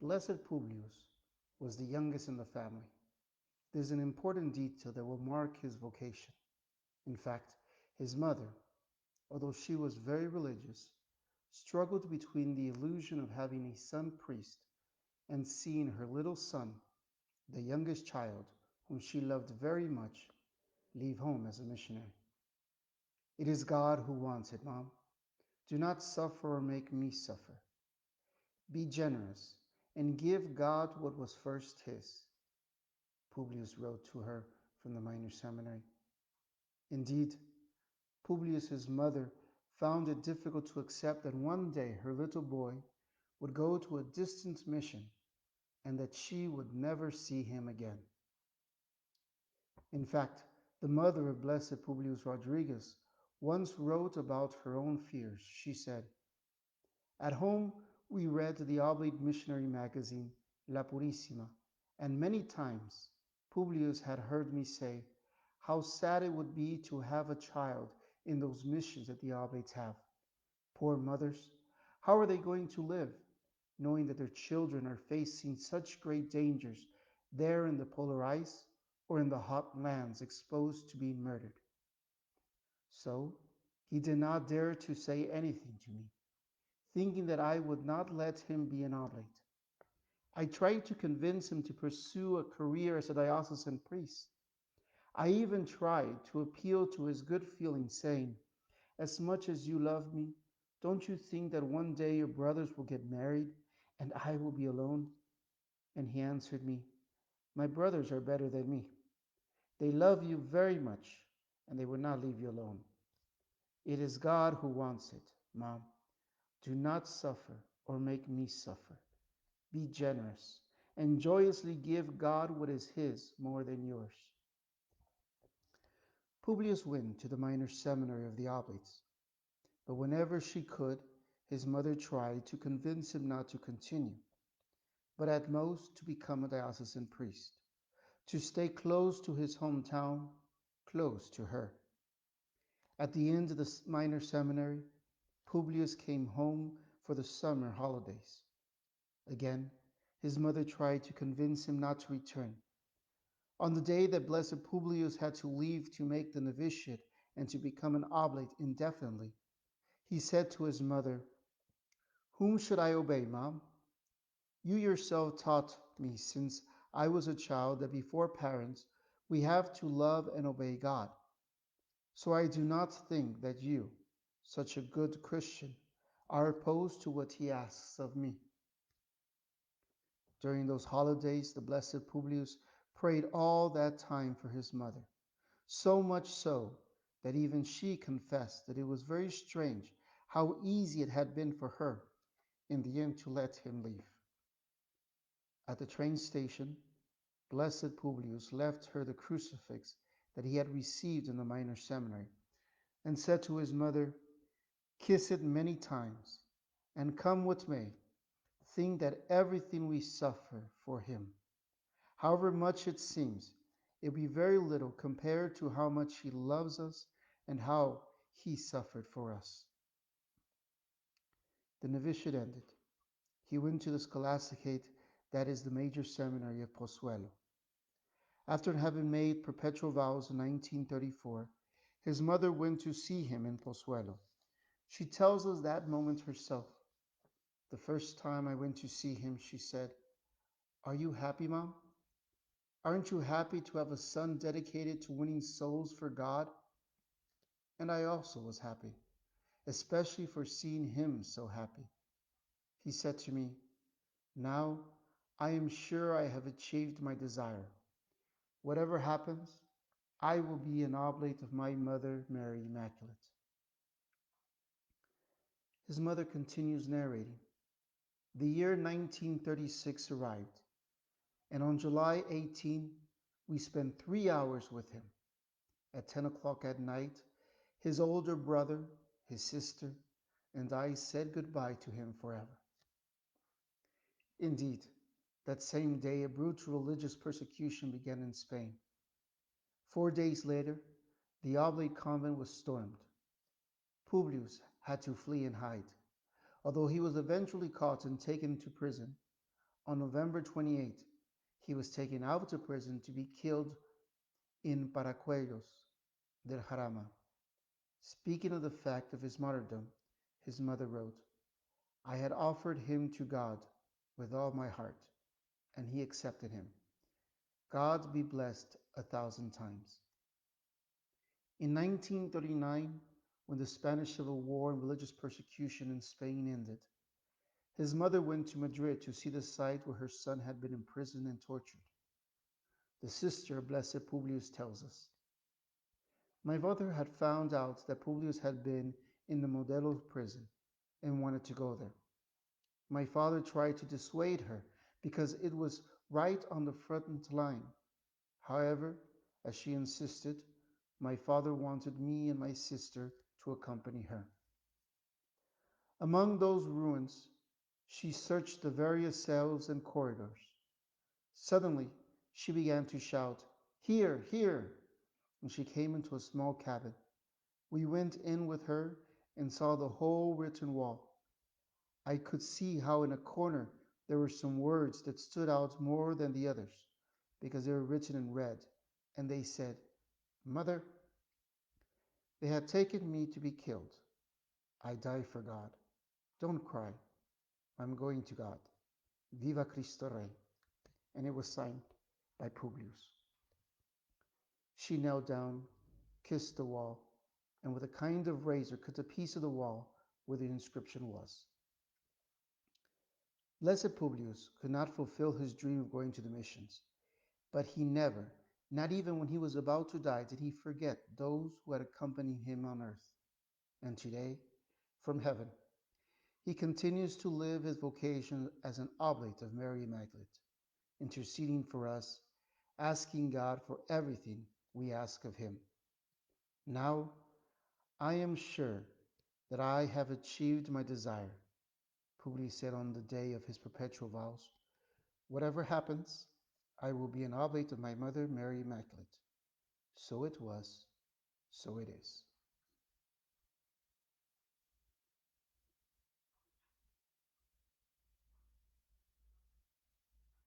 Blessed Publius was the youngest in the family. This is an important detail that will mark his vocation. In fact, his mother, although she was very religious, struggled between the illusion of having a son priest and seeing her little son, the youngest child, whom she loved very much, leave home as a missionary. It is God who wants it, Mom. Do not suffer or make me suffer. Be generous and give God what was first his, Publius wrote to her from the minor seminary. Indeed, Publius's mother found it difficult to accept that one day her little boy would go to a distant mission and that she would never see him again. In fact, the mother of Blessed Publius Rodriguez once wrote about her own fears. She said, "At home, we read the oblate missionary magazine, La Purísima, and many times Publius had heard me say how sad it would be to have a child in those missions that the oblates have. Poor mothers, how are they going to live, knowing that their children are facing such great dangers there in the polar ice or in the hot lands exposed to being murdered?" So he did not dare to say anything to me, thinking that I would not let him be an oblate. I tried to convince him to pursue a career as a diocesan priest. I even tried to appeal to his good feeling, saying, "As much as you love me, don't you think that one day your brothers will get married and I will be alone?" And he answered me, "My brothers are better than me. They love you very much and they will not leave you alone. It is God who wants it, Mom. Do not suffer or make me suffer. Be generous and joyously give God what is his more than yours." Publius went to the minor seminary of the Oblates, but whenever she could, his mother tried to convince him not to continue, but at most to become a diocesan priest, to stay close to his hometown, close to her. At the end of the minor seminary, Publius came home for the summer holidays. Again, his mother tried to convince him not to return. On the day that Blessed Publius had to leave to make the novitiate and to become an oblate indefinitely, he said to his mother, "Whom should I obey, Mom? You yourself taught me since I was a child that before parents we have to love and obey God. So I do not think that you, such a good Christian, are opposed to what he asks of me." During those holidays, the Blessed Publius prayed all that time for his mother, so much so that even she confessed that it was very strange how easy it had been for her in the end to let him leave. At the train station, Blessed Publius left her the crucifix that he had received in the minor seminary and said to his mother, "Kiss it many times, and come what may, think that everything we suffer for him, however much it seems, it will be very little compared to how much he loves us and how he suffered for us." The novitiate ended. He went to the scholasticate, that is the major seminary of Pozuelo. After having made perpetual vows in 1934, his mother went to see him in Pozuelo. She tells us that moment herself. "The first time I went to see him," she said, "Are you happy, Mom? Aren't you happy to have a son dedicated to winning souls for God?" And I also was happy, especially for seeing him so happy. He said to me, "Now I am sure I have achieved my desire. Whatever happens, I will be an oblate of my mother, Mary Immaculate." His mother continues narrating. The year 1936 arrived, and on July 18, we spent 3 hours with him. At 10 o'clock at night, his older brother, his sister, and I said goodbye to him forever. Indeed, that same day, a brutal religious persecution began in Spain. 4 days later, the Oblate convent was stormed. Publius had to flee and hide. Although he was eventually caught and taken to prison, On November 28th, he was taken out of prison to be killed in Paracuellos del Jarama. Speaking of the fact of his martyrdom, his mother wrote, I had offered him to God with all my heart, and he accepted him. God be blessed 1,000 times. In 1939, when the Spanish Civil War and religious persecution in Spain ended, his mother went to Madrid to see the site where her son had been imprisoned and tortured. The sister of Blessed Publius tells us, my mother had found out that Publius had been in the Modelo prison and wanted to go there. My father tried to dissuade her because it was right on the front line. However, as she insisted, my father wanted me and my sister to accompany her. Among those ruins, she searched the various cells and corridors. Suddenly, she began to shout, here, here, and she came into a small cabin. We went in with her and saw the whole written wall. I could see how in a corner there were some words that stood out more than the others, because they were written in red, and they said, Mother, they had taken me to be killed. I die for God. Don't cry. I'm going to God. Viva Cristo Rey. And it was signed by Publius. She knelt down, kissed the wall, and with a kind of razor cut a piece of the wall where the inscription was. Blessed Publius could not fulfill his dream of going to the missions, but he never, not even when he was about to die, did he forget those who had accompanied him on earth. And today, from heaven, he continues to live his vocation as an oblate of Mary Immaculate, interceding for us, asking God for everything we ask of him. Now, I am sure that I have achieved my desire, Publius said on the day of his perpetual vows. Whatever happens, I will be an oblate of my mother, Mary Immaculate. So it was, so it is.